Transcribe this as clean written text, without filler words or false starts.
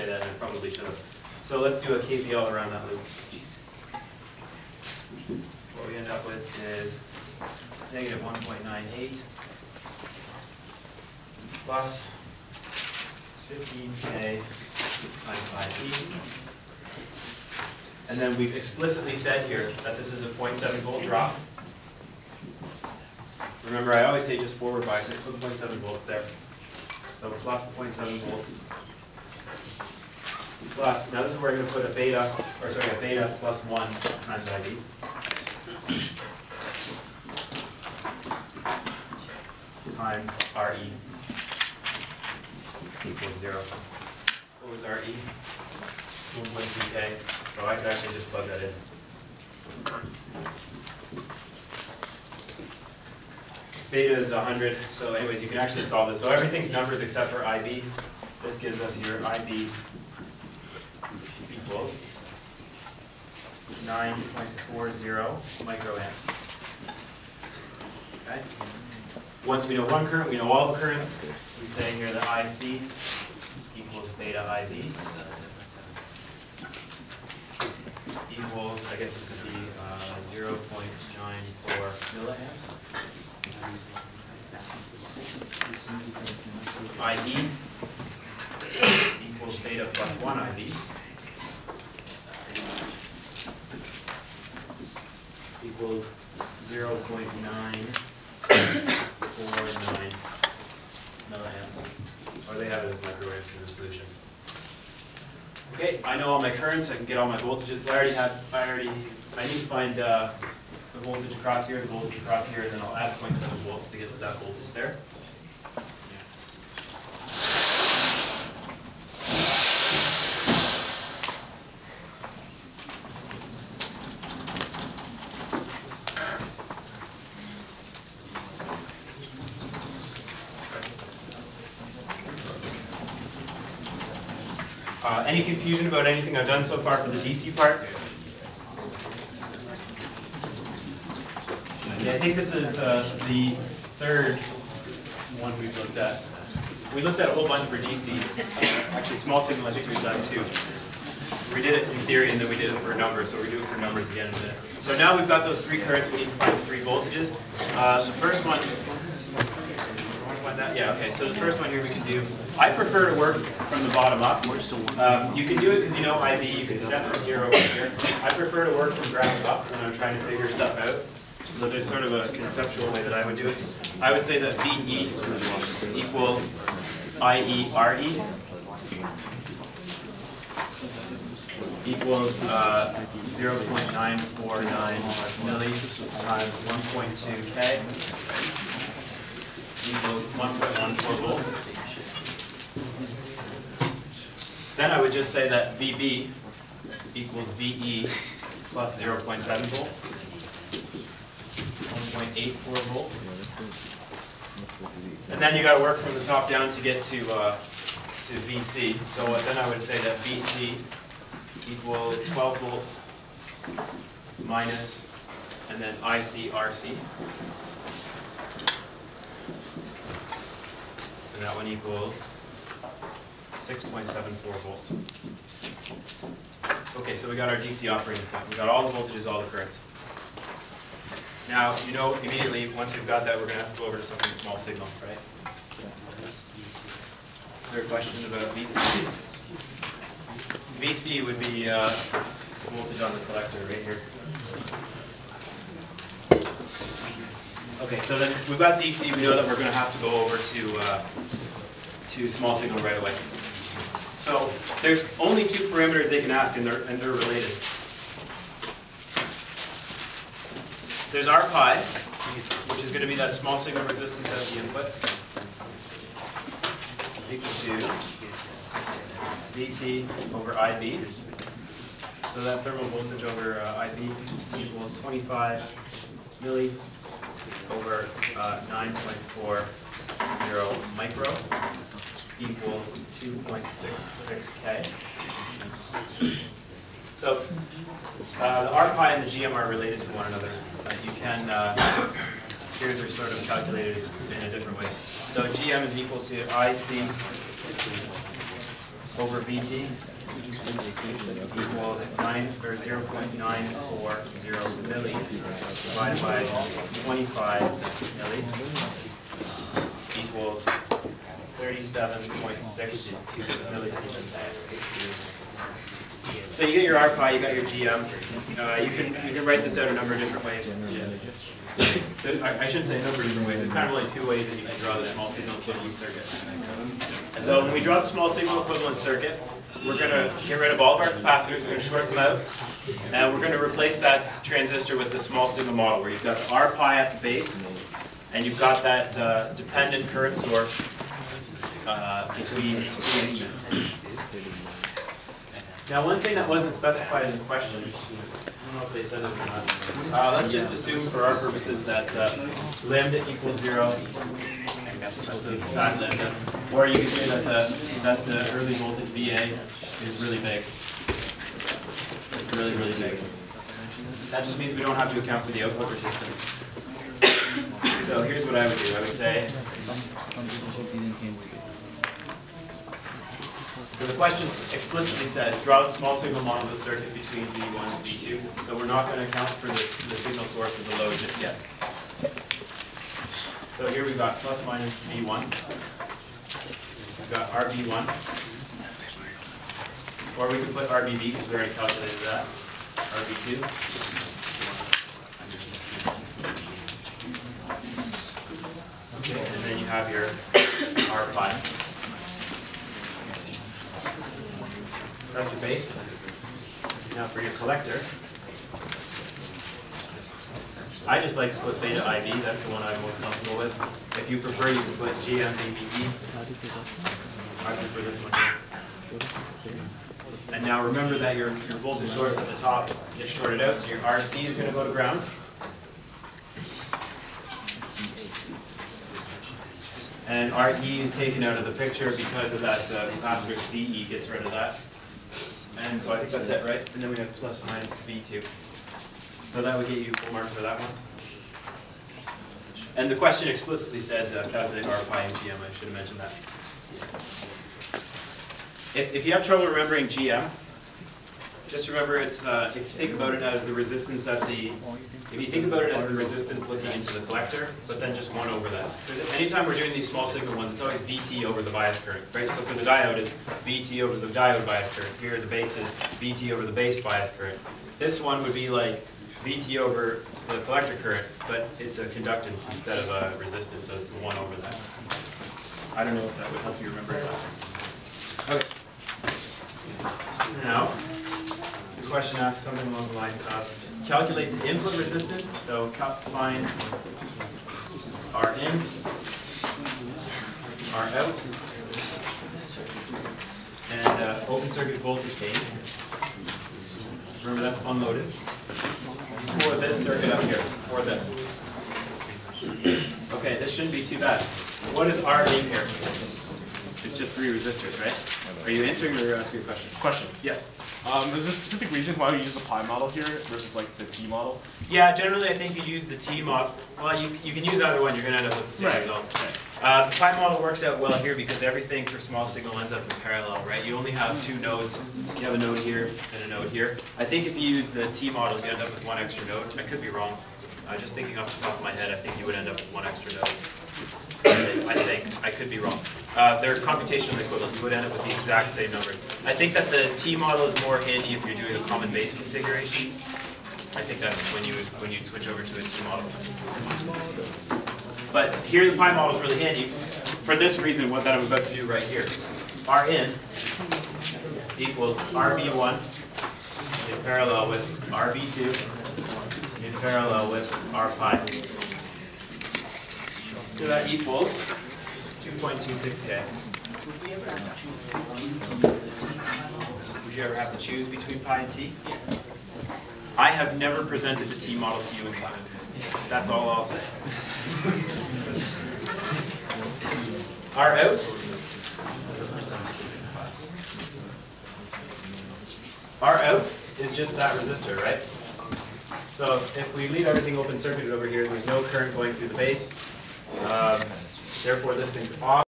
say that, and I probably should have. So let's do a KVL around that loop. What we end up with is negative 1.98 plus 15K times IB. And then we've explicitly said here that this is a 0.7 volt drop. Remember, I always say just forward bias, I put 0.7 volts there. So plus 0.7 volts. Plus, now this is where we're going to put a beta plus 1 times IB. Times RE equals 0. What was RE? 1.2K. So I could actually just plug that in. Beta is 100. So anyways, you can actually solve this. So everything's numbers except for IB. This gives us here IB equals 9.40 microamps. Okay. Once we know one current, we know all the currents. We say here that IC equals beta IB equals, I guess this would be 0.94 milliamps. IE equals beta plus 1 IB equals 0.949 milliamps. Or they have it as microamps in the solution. Okay, I know all my currents, I can get all my voltages. I need to find the voltage across here, the voltage across here, and then I'll add 0.7 volts to get to that voltage there. Any confusion about anything I've done so far for the DC part? Yeah, I think this is the third one we've looked at. We looked at a whole bunch for DC. Actually, small signal, I think we've done 2. We did it in theory, and then we did it for numbers, so we do it for numbers again in a minute. So now we've got those 3 currents, we need to find the 3 voltages. The first one, yeah, okay, so the first one here we can do, I prefer to work from the bottom up. You can do it because you know IB, you can step from here over here. I prefer to work from ground up when I'm trying to figure stuff out. So there's sort of a conceptual way that I would do it. I would say that VE equals IE RE equals 0.949 milli times 1.2K equals 1.14 volts. Then I would just say that VB equals VE plus 0.7 volts, 1.84 volts. And then you got to work from the top down to get to VC. So then I would say that VC equals 12 volts minus, and then IC RC. And that one equals 6.74 volts. Okay, so we got our DC operating point. We got all the voltages, all the currents. Now, you know immediately, once we've got that, we're going to have to go over to something small signal, right? Is there a question about VC? VC would be the voltage on the collector right here. Okay, so then we've got DC. We know that we're going to have to go over to small signal right away. So there's only 2 parameters they can ask, and they're related. There's R pi, which is going to be that small signal resistance at the input, equal to VT over IB. So that thermal voltage over IB equals 25 milli over 9.40 micro equals 2.66K. So the R pi and the GM are related to one another. You can, here they're sort of calculated in a different way. So GM is equal to IC over VT equals 0.940 milli divided by 25 milli equals 37.6 millisieverts. So you get your RPi, you got your GM. You can write this out a number of different ways. I shouldn't say a number of different ways. There's kind of only two ways that you can draw the small signal equivalent circuit. So when we draw the small signal equivalent circuit, we're going to get rid of all of our capacitors, we're going to short them out, and we're going to replace that transistor with the small signal model where you've got the RPi at the base, and you've got that dependent current source between C and E. Now one thing that wasn't specified in the question, I don't know if they said this or not, let's just assume for our purposes that lambda equals 0, that's the side lambda, or you can say that the early voltage VA is really big. It's really, really big. That just means we don't have to account for the output resistance. So here's what I would do. I would say, so the question explicitly says, draw the small signal model of the circuit between V1 and V2. So we're not going to account for the signal source of the load just yet. So here we've got plus minus V1. We've got RB1. Or we can put RBV because we already calculated that. RB2. Okay, and then you have your RPi. That's your base. Now for your collector, I just like to put beta IB, that's the one I'm most comfortable with. If you prefer, you can put GMVBE. I prefer this one here. And now remember that your voltage source at the top is shorted out, so your RC is going to go to ground. And RE is taken out of the picture because of that capacitor CE gets rid of that. And so I think that's it, right? And then we have plus minus V2. So that would get you full mark for that one. And the question explicitly said calculate RPi and GM. I should have mentioned that. If you have trouble remembering GM, just remember it's if you think about it as the resistance at the looking into the collector, but then just 1 over that. Because anytime we're doing these small signal ones, it's always VT over the bias current, right? So for the diode, it's VT over the diode bias current. Here the base is VT over the base bias current. This one would be like VT over the collector current, but it's a conductance instead of a resistance, so it's the 1 over that. I don't know if that would help you remember that. Okay. Now, the question asks something along the lines of calculate the input resistance, so find R in, R out, and open circuit voltage gain. Remember that's unloaded. For this circuit up here, for this. Okay, this shouldn't be too bad. What is R in here? It's just 3 resistors, right? Are you answering or asking a question? Question. Yes. Is there a specific reason why we use the pi model here versus like the t model? Yeah, generally I think you use the T model. Well, you can use either one. You're going to end up with the same result. Right. The pi model works out well here because everything for small signal ends up in parallel, right? You only have 2 nodes. You have a node here and a node here. I think if you use the T model, you end up with 1 extra node. I could be wrong. Just thinking off the top of my head, I think you would end up with 1 extra node. I think. I could be wrong. They're computationally equivalent. You would end up with the exact same number. I think that the T model is more handy if you're doing a common base configuration. I think that's when you'd switch over to a T model. But here the pi model is really handy for this reason, what that I'm about to do right here. R in equals RB1 in parallel with RB2 in parallel with RPi. So that equals 2.26K. Would you ever have to choose between pi and t? I have never presented the T model to you in class. That's all I'll say. R out. R out is just that resistor, right? So if we leave everything open circuited over here, there's no current going through the base. Therefore, this thing's off.